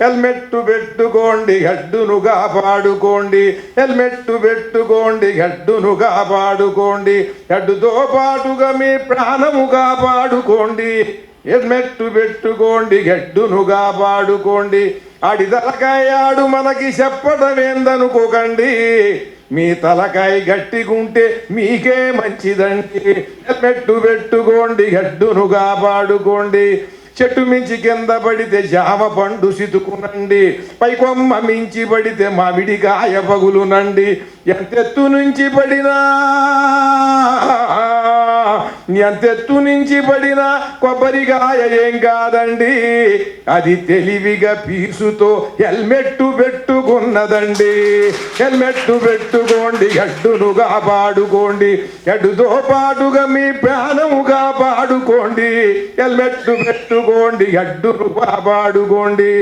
Helmet పెట్టుకోండి, హెడ్డును కాపాడుకోండి. Helmet పెట్టుకోండి, హెడ్డును కాపాడుకోండి. హెడ్డుతో పాటుగా మీ ప్రాణము కాపాడుకోండి. హెల్మెట్ పెట్టుకోండి, హెడ్డును కాపాడుకోండి. ఆడి తలకాయాడు మనకి చెప్పడమేందనుకోకండి. మీ తలకాయ గట్టిగుంటే మీకే మంచిదండి. హెల్మెట్ పెట్టుకోండి, హెడ్డును కాపాడుకోండి. చెట్టు మించి కింద పడితే జామ పండు సితుకునండి. పైకొమ్మ మించి పడితే మామిడికాయ పగులునండి. ఎంతెత్తు నుంచి పడినా కొబ్బరికాయ ఏం కాదండి. అది తెలివిగా పీసుతో హెల్మెట్ పెట్టుకున్నదండి. హెల్మెట్ పెట్టుకోండి, హెడ్డును కాపాడుకోండి. హెడ్డుతో పాటుగా మీ ప్రాణము కాపాడుకోండి. హెల్మెట్ పెట్టుకోండి, హెడ్డును కాపాడుకోండి.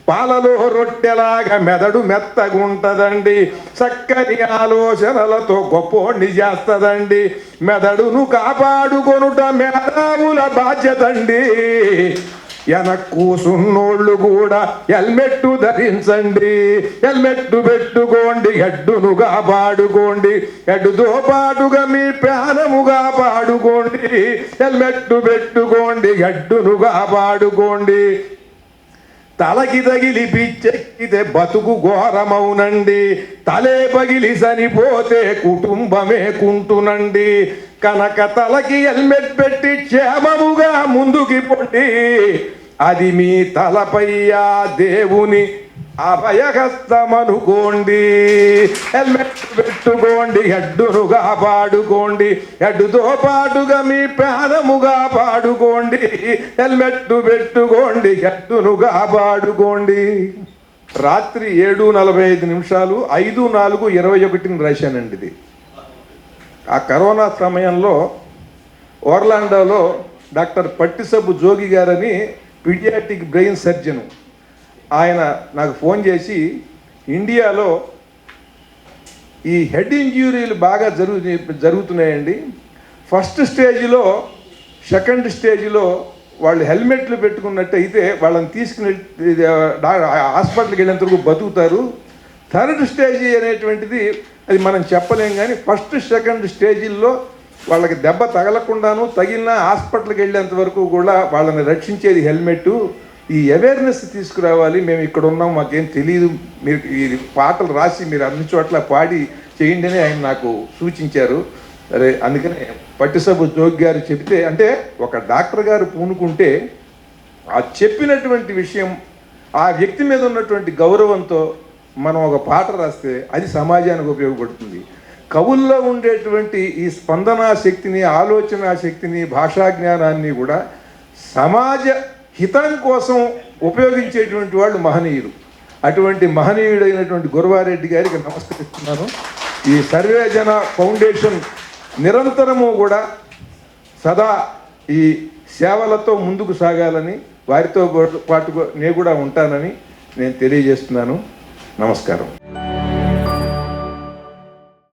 పాలలో రొట్టెలాగా మెదడు మెత్తగుంటదండి. చక్కని ఆలోచనలతో గొప్పోణ్ణి చేస్తదండి. మెదడును కాపాడుకొనుట మేధావుల బాధ్యతండి. కూసున్నోళ్ళు కూడా హెల్మెట్ ధరించండి. హెల్మెట్ పెట్టుకోండి, హెడ్డును కాపాడుకోండి. హెడ్డుతో పాటుగా మీ ప్రాణము కాపాడుకోండి. హెల్మెట్ పెట్టుకోండి, హెడ్డును కాపాడుకోండి. తలకి తగిలి పిచ్చెక్కితే బతుకు ఘోరమవునండి. తలే పగిలి చనిపోతే కుటుంబమే కుంటునండి. కనుక తలకి హెల్మెట్ పెట్టి క్షేమముగా ముందుకి పొండి. అది మీ తలపై ఆ దేవుని అభయహస్తమనుకోండి. హెల్మెట్ పెట్టుకోండి, హెడ్డును కాపాడుకోండి. హెడ్డుతో పాటుగా మీ ప్రాణము కాపాడుకోండి. హెల్మెట్ పెట్టుకోండి, హెడ్డును కాపాడుకోండి. రాత్రి 7:45 5/4/21 రాశానండి. ఇది ఆ కరోనా సమయంలో ఓర్లాండోలో డాక్టర్ పట్టిసబ్బు జోగి గారని పీడియాట్రిక్ బ్రెయిన్ సర్జను, ఆయన నాకు ఫోన్ చేసి ఇండియాలో ఈ హెడ్ ఇంజ్యూరీలు బాగా జరుగుతున్నాయండి. ఫస్ట్ స్టేజ్లో, సెకండ్ స్టేజ్లో వాళ్ళు హెల్మెట్లు పెట్టుకున్నట్టయితే వాళ్ళని తీసుకుని హాస్పిటల్కి వెళ్ళేంతవరకు బతుకుతారు. థర్డ్ స్టేజ్ అనేటువంటిది అది మనం చెప్పలేం. కానీ ఫస్ట్ సెకండ్ స్టేజీల్లో వాళ్ళకి దెబ్బ తగలకుండాను, తగిలిన హాస్పిటల్కి వెళ్ళేంత వరకు కూడా వాళ్ళని రక్షించేది హెల్మెట్. ఈ అవేర్నెస్ తీసుకురావాలి. మేము ఇక్కడ ఉన్నాం, మాకేం తెలియదు, మీరు ఈ పాటలు రాసి మీరు అన్ని చోట్ల పాడి చేయండి అని ఆయన నాకు సూచించారు. సరే, అందుకని పట్టిసబ్బు జోగి గారు చెప్తే, అంటే ఒక డాక్టర్ గారు పూనుకుంటే ఆ చెప్పినటువంటి విషయం ఆ వ్యక్తి మీద ఉన్నటువంటి గౌరవంతో మనం ఒక పాట రాస్తే అది సమాజానికి ఉపయోగపడుతుంది. కవుల్లో ఉండేటువంటి ఈ స్పందనా శక్తిని, ఆలోచన శక్తిని, భాషా జ్ఞానాన్ని కూడా సమాజ హితం కోసం ఉపయోగించేటువంటి వాళ్ళు మహనీయులు. అటువంటి మహనీయుడైనటువంటి గురవారెడ్డి గారికి నమస్కరిస్తున్నాను. ఈ సర్వేజన ఫౌండేషన్ నిరంతరము కూడా సదా ఈ సేవలతో ముందుకు సాగాలని, వారితో పాటు నేను కూడా ఉంటానని నేను తెలియజేస్తున్నాను. నమస్కారం.